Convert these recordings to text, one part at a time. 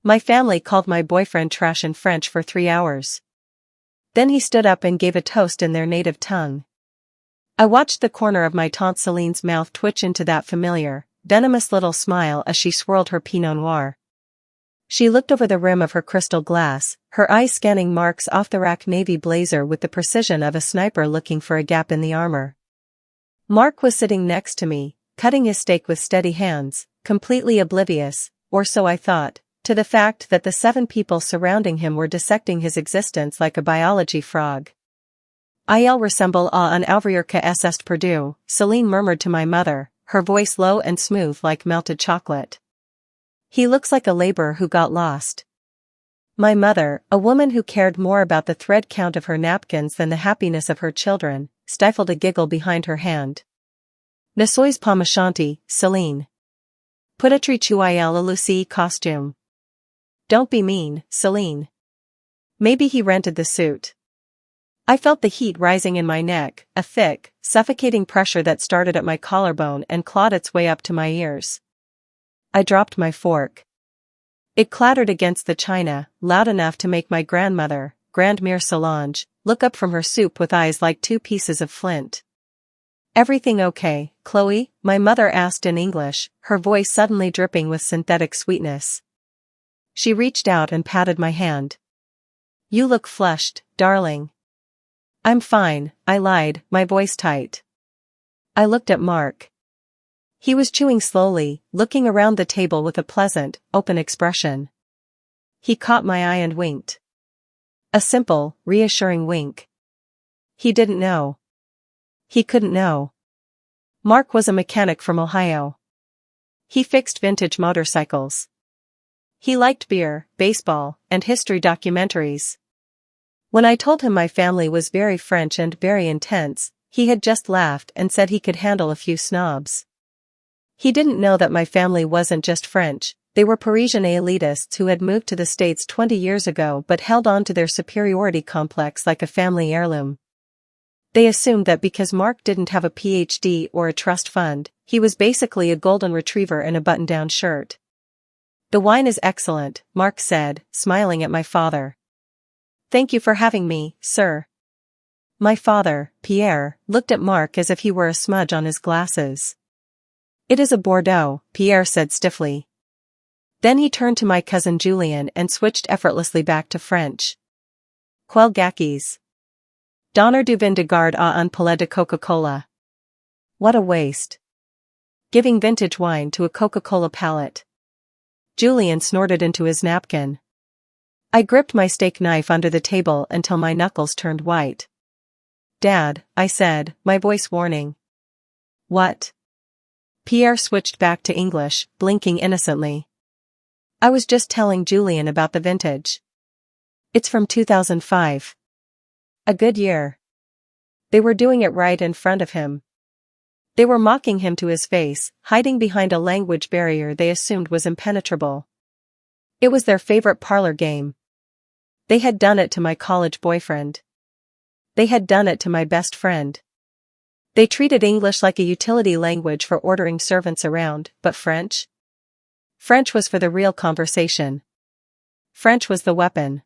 My family called my boyfriend trash in French for 3 hours. Then he stood up and gave a toast in their native tongue. I watched the corner of my tante Celine's mouth twitch into that familiar, venomous little smile as she swirled her Pinot Noir. She looked over the rim of her crystal glass, her eyes scanning Mark's off-the-rack navy blazer with the precision of a sniper looking for a gap in the armor. Mark was sitting next to me, cutting his steak with steady hands, completely oblivious, or so I thought, to the fact that the 7 people surrounding him were dissecting his existence like a biology frog. "Il ressemble à un ouvrier que est perdu," Celine murmured to my mother, her voice low and smooth like melted chocolate. "He looks like a laborer who got lost." My mother, a woman who cared more about the thread count of her napkins than the happiness of her children, stifled a giggle behind her hand. "Ne sois pas méchante, Celine. Peut-être tu as le luxe costume." Don't be mean, Celine. Maybe he rented the suit. I felt the heat rising in my neck, a thick, suffocating pressure that started at my collarbone and clawed its way up to my ears. I dropped my fork. It clattered against the china, loud enough to make my grandmother, Grandmère Solange, look up from her soup with eyes like 2 pieces of flint. "Everything okay, Chloe?" my mother asked in English, her voice suddenly dripping with synthetic sweetness. She reached out and patted my hand. "You look flushed, darling." "I'm fine," I lied, my voice tight. I looked at Mark. He was chewing slowly, looking around the table with a pleasant, open expression. He caught my eye and winked. A simple, reassuring wink. He didn't know. He couldn't know. Mark was a mechanic from Ohio. He fixed vintage motorcycles. He liked beer, baseball, and history documentaries. When I told him my family was very French and very intense, he had just laughed and said he could handle a few snobs. He didn't know that my family wasn't just French, they were Parisian elitists who had moved to the States 20 years ago but held on to their superiority complex like a family heirloom. They assumed that because Mark didn't have a PhD or a trust fund, he was basically a golden retriever in a button-down shirt. "The wine is excellent," Mark said, smiling at my father. "Thank you for having me, sir." My father, Pierre, looked at Mark as if he were a smudge on his glasses. "It is a Bordeaux," Pierre said stiffly. Then he turned to my cousin Julien and switched effortlessly back to French. "Quel gâchis. Donner du vin de garde à un palais de Coca-Cola." What a waste. Giving vintage wine to a Coca-Cola palate. Julien snorted into his napkin. I gripped my steak knife under the table until my knuckles turned white. "Dad," I said, my voice warning. "What?" Pierre switched back to English, blinking innocently. "I was just telling Julien about the vintage. It's from 2005. A good year." They were doing it right in front of him. They were mocking him to his face, hiding behind a language barrier they assumed was impenetrable. It was their favorite parlor game. They had done it to my college boyfriend. They had done it to my best friend. They treated English like a utility language for ordering servants around, but French? French was for the real conversation. French was the weapon.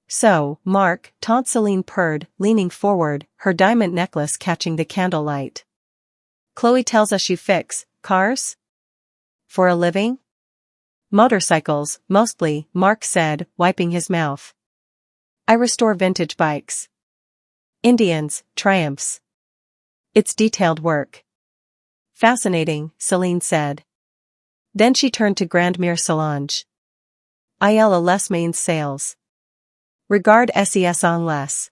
"So, Mark," Tante Celine purred, leaning forward, her diamond necklace catching the candlelight. "Chloe tells us you fix cars? For a living?" "Motorcycles, mostly," Mark said, wiping his mouth. "I restore vintage bikes. Indians, Triumphs. It's detailed work." "Fascinating," Celine said. Then she turned to Grandmère Solange. "Il a les mains sales. Regarde ses ongles.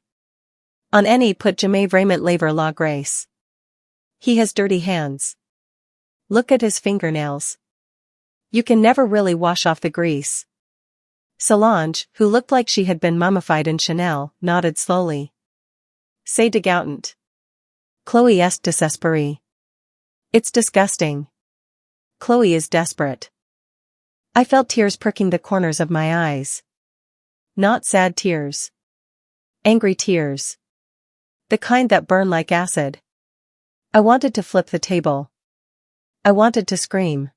On any put jamais vraiment laver la grace. He has dirty hands. Look at his fingernails. You can never really wash off the grease." Solange, who looked like she had been mummified in Chanel, nodded slowly. "C'est dégoûtant. Chloe est désespérée. It's disgusting. Chloe is desperate." I felt tears pricking the corners of my eyes. Not sad tears. Angry tears. The kind that burn like acid. I wanted to flip the table. I wanted to scream.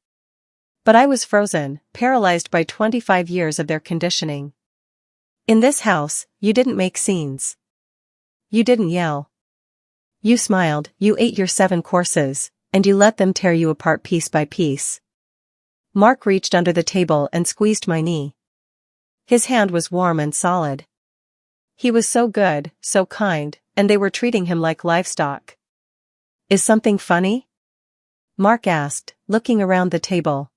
But I was frozen, paralyzed by 25 years of their conditioning. In this house, you didn't make scenes. You didn't yell. You smiled, you ate your 7 courses, and you let them tear you apart piece by piece. Mark reached under the table and squeezed my knee. His hand was warm and solid. He was so good, so kind, and they were treating him like livestock. Is something funny? Mark asked, looking around the table.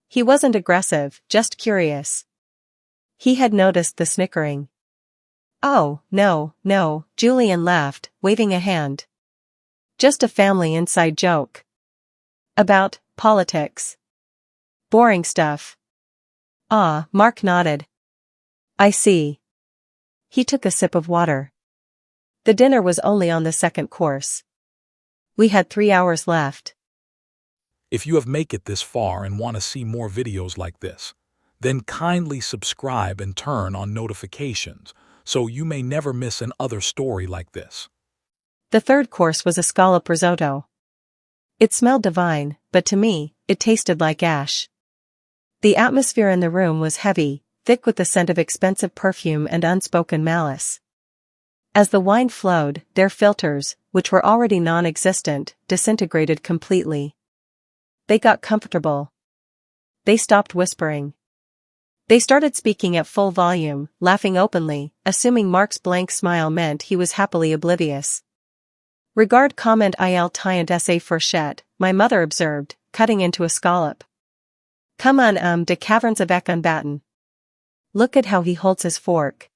He wasn't aggressive, just curious. He had noticed the snickering. Oh, no, no, Julian laughed, waving a hand. Just a family inside joke. About politics. Boring stuff. Ah, Mark nodded. I see. He took a sip of water. The dinner was only on the 2nd course. We had 3 hours left. If you have made it this far and want to see more videos like this, then kindly subscribe and turn on notifications so you may never miss another story like this. The 3rd course was a scallop risotto. It smelled divine, but to me, it tasted like ash. The atmosphere in the room was heavy, thick with the scent of expensive perfume and unspoken malice. As the wine flowed, their filters, which were already non-existent, disintegrated completely. They got comfortable. They stopped whispering. They started speaking at full volume, laughing openly, assuming Mark's blank smile meant he was happily oblivious. Regard comment il tient sa fourchette, my mother observed, cutting into a scallop. Come on de caverns avec un bâton. Look at how he holds his fork.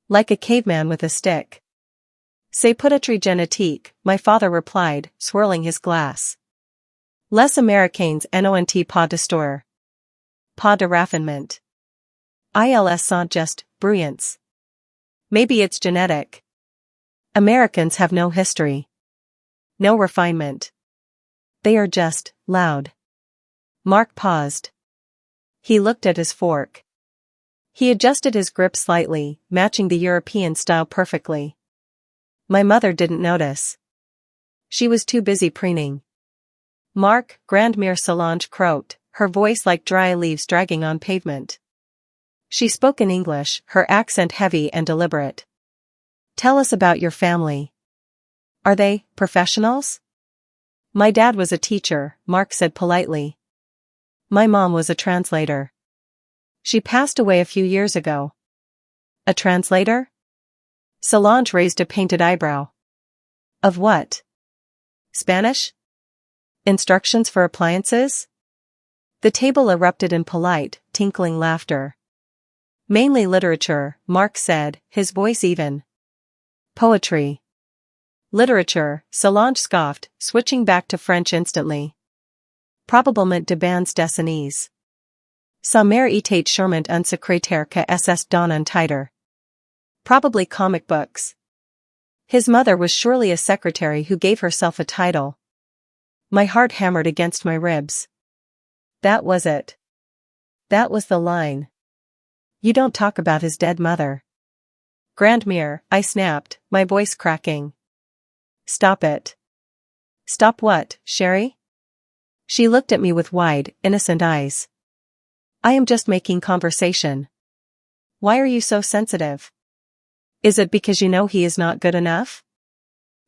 Like a caveman with a stick. C'est poetry génétique, my father replied, swirling his glass. Les Américains n'ont pas d'histoire. Pas de raffinement. Ils sont just bruyants. Maybe it's genetic. Americans have no history. No refinement. They are just loud. Mark paused. He looked at his fork. He adjusted his grip slightly, matching the European style perfectly. My mother didn't notice. She was too busy preening. Mark, Grandmere Solange croaked, her voice like dry leaves dragging on pavement. She spoke in English, her accent heavy and deliberate. Tell us about your family. Are they professionals? My dad was a teacher, Mark said politely. My mom was a translator. She passed away a few years ago. A translator? Solange raised a painted eyebrow. Of what? Spanish? Instructions for appliances? The table erupted in polite, tinkling laughter. Mainly literature, Mark said, his voice even. Poetry. Literature, Solange scoffed, switching back to French instantly. Probablement de bandes dessinées. Sa mère était charmante un secrétaire que ss don un titre. Probably comic books. His mother was surely a secretary who gave herself a title. My heart hammered against my ribs. That was it. That was the line. You don't talk about his dead mother. Grandmere, I snapped, my voice cracking. Stop it. Stop what, Sherry? She looked at me with wide, innocent eyes. I am just making conversation. Why are you so sensitive? Is it because you know he is not good enough?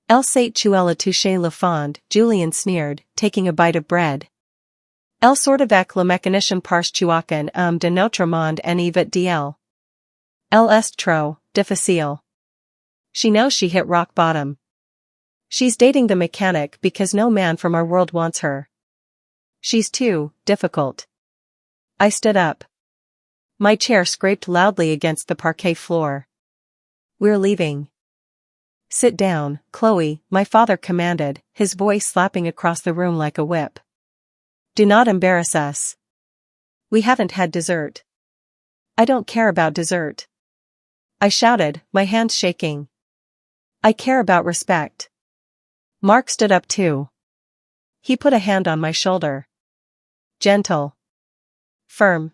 Elle sait tu la toucher le fond, Julian sneered, taking a bite of bread. Elle sort avec le mécanicien parce qu'aucun de notre monde n'est d'elle. Elle est trop difficile. She knows she hit rock bottom. She's dating the mechanic because no man from our world wants her. She's too difficult. I stood up. My chair scraped loudly against the parquet floor. We're leaving. Sit down, Chloe, my father commanded, his voice slapping across the room like a whip. Do not embarrass us. We haven't had dessert. I don't care about dessert. I shouted, my hands shaking. I care about respect. Mark stood up too. He put a hand on my shoulder. Gentle. Firm.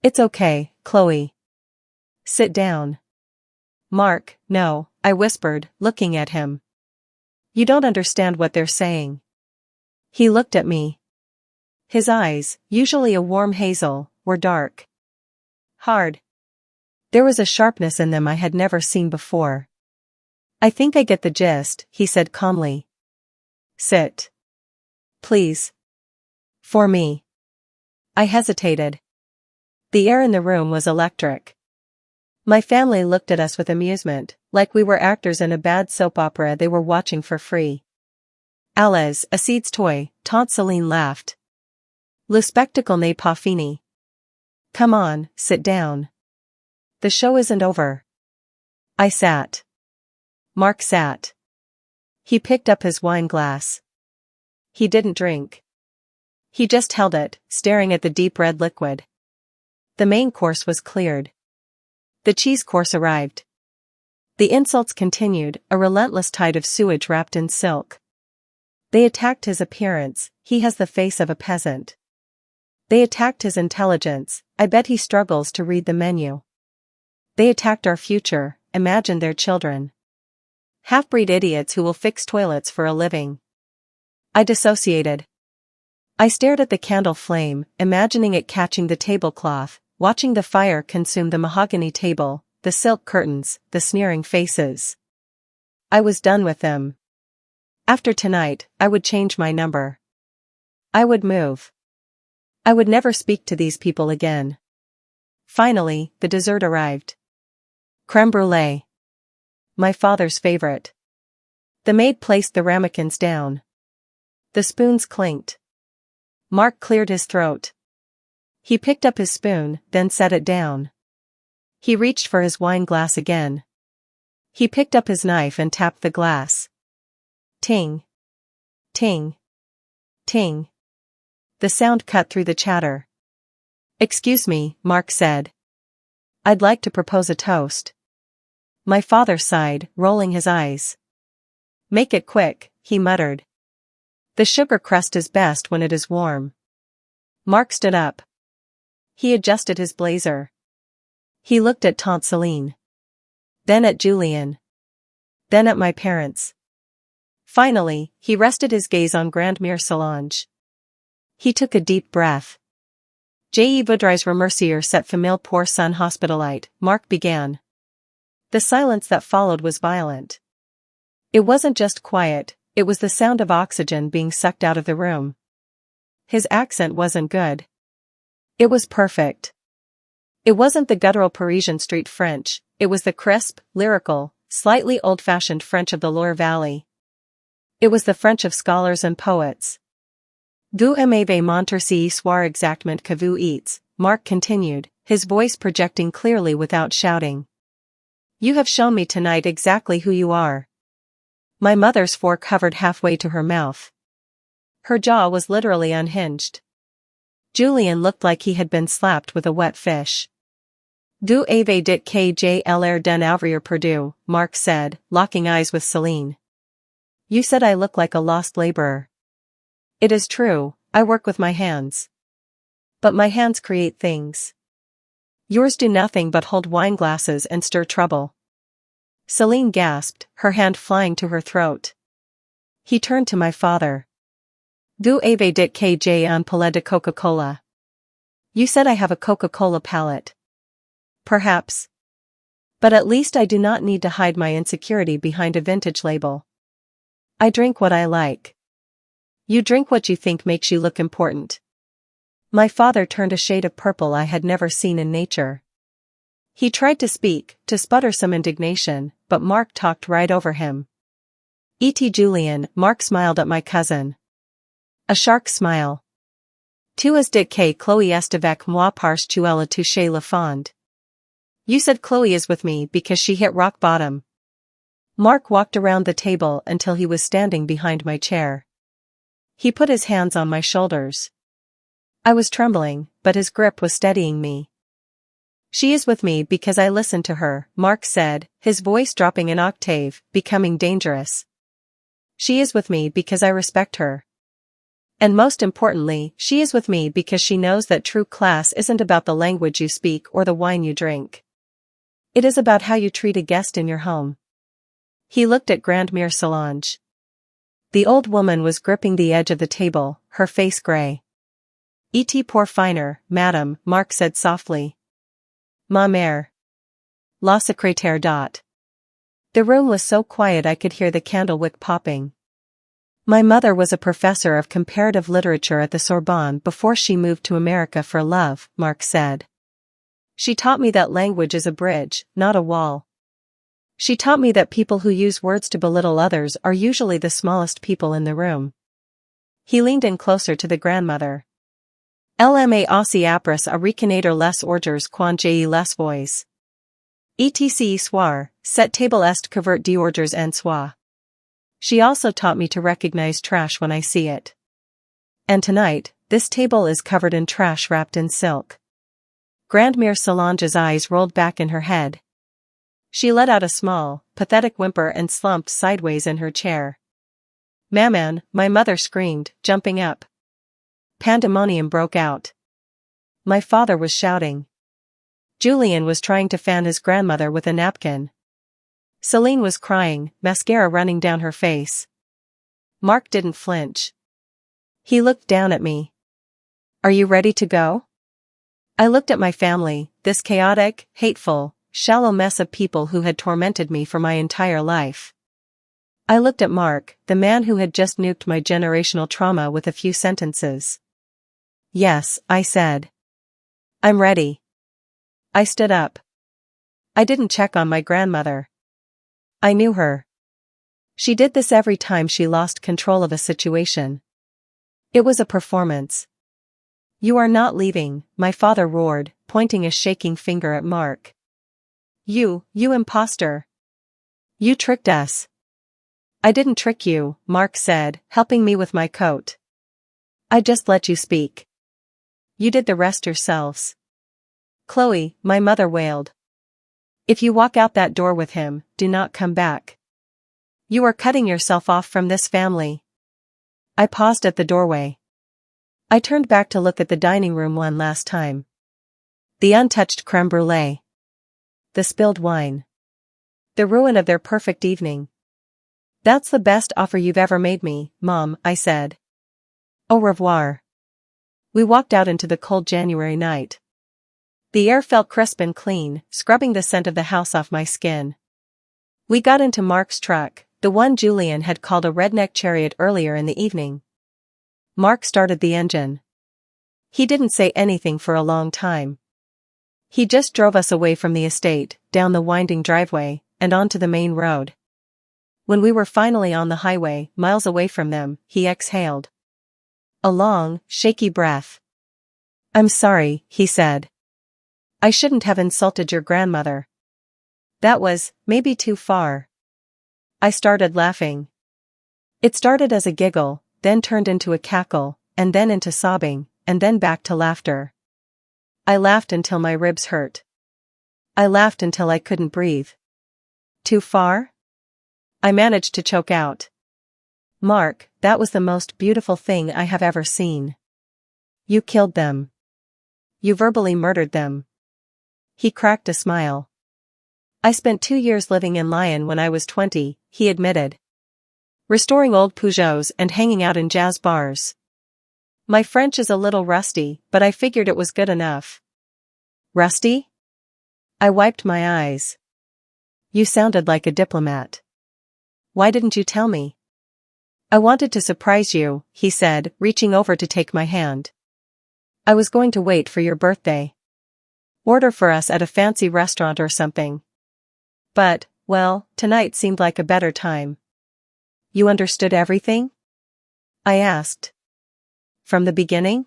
It's okay, Chloe. Sit down. Mark, no, I whispered, looking at him. You don't understand what they're saying. He looked at me. His eyes, usually a warm hazel, were dark. Hard. There was a sharpness in them I had never seen before. "I think I get the gist," he said calmly. "Sit. Please. For me." I hesitated. The air in the room was electric. My family looked at us with amusement, like we were actors in a bad soap opera they were watching for free. "Allez, acids toi," Tante Celine laughed. "Le spectacle n'est pas fini." "Come on, sit down. The show isn't over." I sat. Mark sat. He picked up his wine glass. He didn't drink. He just held it, staring at the deep red liquid. The main course was cleared. The cheese course arrived. The insults continued, a relentless tide of sewage wrapped in silk. They attacked his appearance, he has the face of a peasant. They attacked his intelligence, I bet he struggles to read the menu. They attacked our future, imagine their children. Half-breed idiots who will fix toilets for a living. I dissociated. I stared at the candle flame, imagining it catching the tablecloth, watching the fire consume the mahogany table, the silk curtains, the sneering faces. I was done with them. After tonight, I would change my number. I would move. I would never speak to these people again. Finally, the dessert arrived. Crème brûlée. My father's favorite. The maid placed the ramekins down. The spoons clinked. Mark cleared his throat. He picked up his spoon, then set it down. He reached for his wine glass again. He picked up his knife and tapped the glass. Ting. Ting. Ting. The sound cut through the chatter. "Excuse me," Mark said. "I'd like to propose a toast." My father sighed, rolling his eyes. "Make it quick," he muttered. "The sugar crust is best when it is warm." Mark stood up. He adjusted his blazer. He looked at Tante Celine. Then at Julian. Then at my parents. Finally, he rested his gaze on Grandmère Solange. He took a deep breath. "Je voudrais remercier cette famille pour son hospitalité," Mark began. The silence that followed was violent. It wasn't just quiet, it was the sound of oxygen being sucked out of the room. His accent wasn't good. It was perfect. It wasn't the guttural Parisian street French, it was the crisp, lyrical, slightly old-fashioned French of the Loire Valley. It was the French of scholars and poets. "Vous aimez montre ce soir exactement que vous eats," Mark continued, his voice projecting clearly without shouting. "You have shown me tonight exactly who you are." My mother's fork hovered halfway to her mouth. Her jaw was literally unhinged. Julian looked like he had been slapped with a wet fish. "Vous avez dit que j'ai l'air d'un ouvrier perdu," Mark said, locking eyes with Celine. "You said I look like a lost laborer." "It is true, I work with my hands. But my hands create things. Yours do nothing but hold wine glasses and stir trouble." Celine gasped, her hand flying to her throat. He turned to my father. "Vous avez dit que j'ai un palais de Coca-Cola." You said I have a Coca-Cola palate. Perhaps. But at least I do not need to hide my insecurity behind a vintage label. I drink what I like. You drink what you think makes you look important. My father turned a shade of purple I had never seen in nature. He tried to speak, to sputter some indignation, but Mark talked right over him. "Et Julian," Mark smiled at my cousin. A shark smile. "Tu as dit que Chloé est avec moi parce qu'elle a touché le fond." You said Chloe is with me because she hit rock bottom. Mark walked around the table until he was standing behind my chair. He put his hands on my shoulders. I was trembling, but his grip was steadying me. "She is with me because I listened to her," Mark said, his voice dropping an octave, becoming dangerous. "She is with me because I respect her. And most importantly, she is with me because she knows that true class isn't about the language you speak or the wine you drink. It is about how you treat a guest in your home." He looked at Grandmère Solange. The old woman was gripping the edge of the table, her face gray. Et pour finir, madame, Mark said softly. Ma mère. La secrétaire dot. The room was so quiet I could hear the candle wick popping. My mother was a professor of comparative literature at the Sorbonne before she moved to America for love, Mark said. She taught me that language is a bridge, not a wall. She taught me that people who use words to belittle others are usually the smallest people in the room. He leaned in closer to the grandmother. Elle aussi après à reconnaître les ordres quand j'ai les voix. Etc. soir, cette table est couverte d'ordres en soie. She also taught me to recognize trash when I see it. And tonight, this table is covered in trash wrapped in silk. Grandmère Solange's eyes rolled back in her head. She let out a small, pathetic whimper and slumped sideways in her chair. Maman, my mother screamed, jumping up. Pandemonium broke out. My father was shouting. Julian was trying to fan his grandmother with a napkin. Celine was crying, mascara running down her face. Mark didn't flinch. He looked down at me. Are you ready to go? I looked at my family, this chaotic, hateful, shallow mess of people who had tormented me for my entire life. I looked at Mark, the man who had just nuked my generational trauma with a few sentences. Yes, I said. I'm ready. I stood up. I didn't check on my grandmother. I knew her. She did this every time she lost control of a situation. It was a performance. You are not leaving, my father roared, pointing a shaking finger at Mark. You imposter. You tricked us. I didn't trick you, Mark said, helping me with my coat. I just let you speak. You did the rest yourselves. Chloe, my mother wailed. If you walk out that door with him, do not come back. You are cutting yourself off from this family. I paused at the doorway. I turned back to look at the dining room one last time. The untouched creme brulee. The spilled wine. The ruin of their perfect evening. That's the best offer you've ever made me, Mom, I said. Au revoir. We walked out into the cold January night. The air felt crisp and clean, scrubbing the scent of the house off my skin. We got into Mark's truck, the one Julian had called a redneck chariot earlier in the evening. Mark started the engine. He didn't say anything for a long time. He just drove us away from the estate, down the winding driveway, and onto the main road. When we were finally on the highway, miles away from them, he exhaled. A long, shaky breath. I'm sorry, he said. I shouldn't have insulted your grandmother. That was, maybe too far. I started laughing. It started as a giggle, then turned into a cackle, and then into sobbing, and then back to laughter. I laughed until my ribs hurt. I laughed until I couldn't breathe. Too far? I managed to choke out. Mark, that was the most beautiful thing I have ever seen. You killed them. You verbally murdered them. He cracked a smile. I spent 2 years living in Lyon when I was 20, he admitted. Restoring old Peugeots and hanging out in jazz bars. My French is a little rusty, but I figured it was good enough. Rusty? I wiped my eyes. You sounded like a diplomat. Why didn't you tell me? I wanted to surprise you, he said, reaching over to take my hand. I was going to wait for your birthday. Order for us at a fancy restaurant or something. But, well, tonight seemed like a better time. You understood everything? I asked. From the beginning?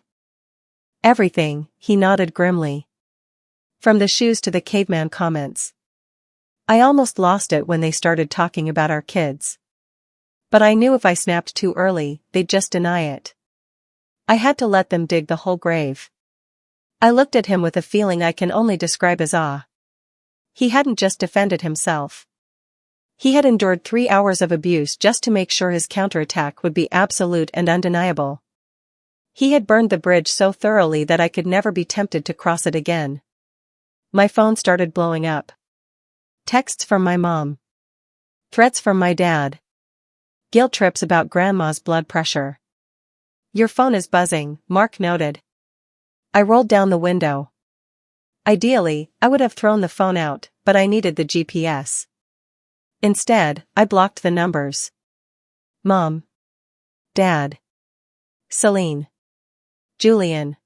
Everything, he nodded grimly. From the shoes to the caveman comments. I almost lost it when they started talking about our kids. But I knew if I snapped too early, they'd just deny it. I had to let them dig the whole grave. I looked at him with a feeling I can only describe as awe. He hadn't just defended himself. He had endured 3 hours of abuse just to make sure his counterattack would be absolute and undeniable. He had burned the bridge so thoroughly that I could never be tempted to cross it again. My phone started blowing up. Texts from my mom. Threats from my dad. Guilt trips about grandma's blood pressure. Your phone is buzzing, Mark noted. I rolled down the window. Ideally, I would have thrown the phone out, but I needed the GPS. Instead, I blocked the numbers. Mom. Dad. Celine. Julian.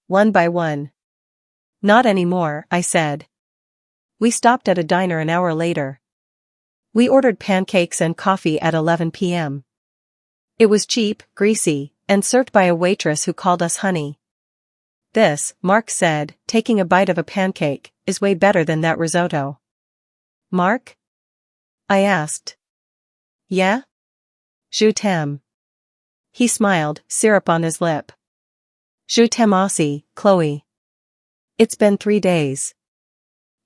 One by one. Not anymore, I said. We stopped at a diner an hour later. We ordered pancakes and coffee at 11 p.m. It was cheap, greasy, and served by a waitress who called us honey. This, Mark said, taking a bite of a pancake, is way better than that risotto. Mark? I asked. Yeah? Je t'aime. He smiled, syrup on his lip. Je t'aime aussi, Chloe. It's been 3 days.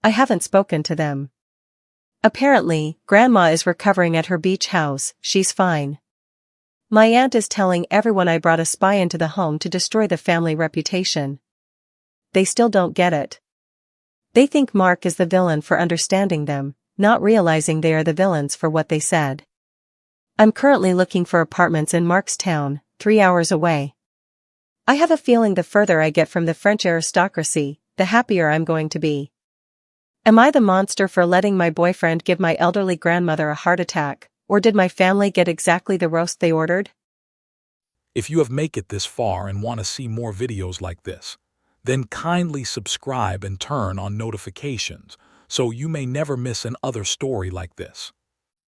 I haven't spoken to them. Apparently, Grandma is recovering at her beach house, she's fine. My aunt is telling everyone I brought a spy into the home to destroy the family reputation. They still don't get it. They think Mark is the villain for understanding them, not realizing they are the villains for what they said. I'm currently looking for apartments in Mark's town, 3 hours away. I have a feeling the further I get from the French aristocracy, the happier I'm going to be. Am I the monster for letting my boyfriend give my elderly grandmother a heart attack, or did my family get exactly the roast they ordered? If you have made it this far and want to see more videos like this, then kindly subscribe and turn on notifications so you may never miss another story like this.